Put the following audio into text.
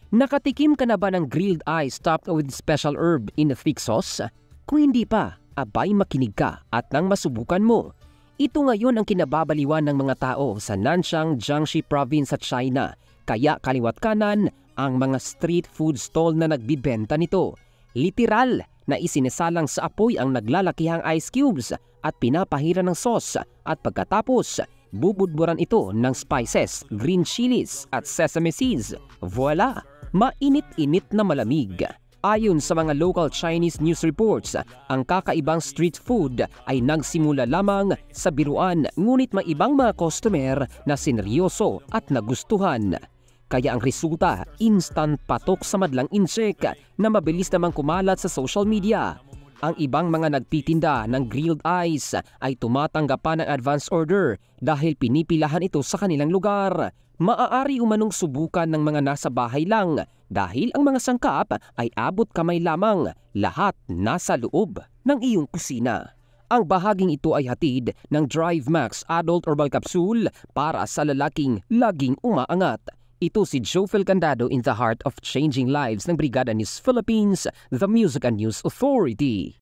Nakatikim ka na ba ng grilled ice topped with special herb in a thick sauce? Kung hindi pa, abay makinig ka at nang masubukan mo. Ito ngayon ang kinababaliwan ng mga tao sa Nanxiang, Jiangxi Province sa China. Kaya kaliwat kanan ang mga street food stall na nagbibenta nito. Literal na isinisalang sa apoy ang naglalakihang ice cubes at pinapahira ng sauce at pagkatapos bubudburan ito ng spices, green chilies at sesame seeds. Voila! Mainit-init na malamig. Ayon sa mga local Chinese news reports, ang kakaibang street food ay nagsimula lamang sa biruan ngunit may ibang mga customer na sineryoso at nagustuhan. Kaya ang resulta, instant patok sa madlang insek na mabilis namang kumalat sa social media. Ang ibang mga nagtitinda ng grilled ice ay tumatanggap pa ng advance order dahil pinipilahan ito sa kanilang lugar. Maaari umanong subukan ng mga nasa bahay lang dahil ang mga sangkap ay abot kamay lamang, lahat nasa loob ng iyong kusina. Ang bahaging ito ay hatid ng Drive Max Adult Herbal Capsule para sa lalaking laging umaangat. Ito si Jofel Candado in the heart of changing lives ng Brigada News Philippines, the Music and News Authority.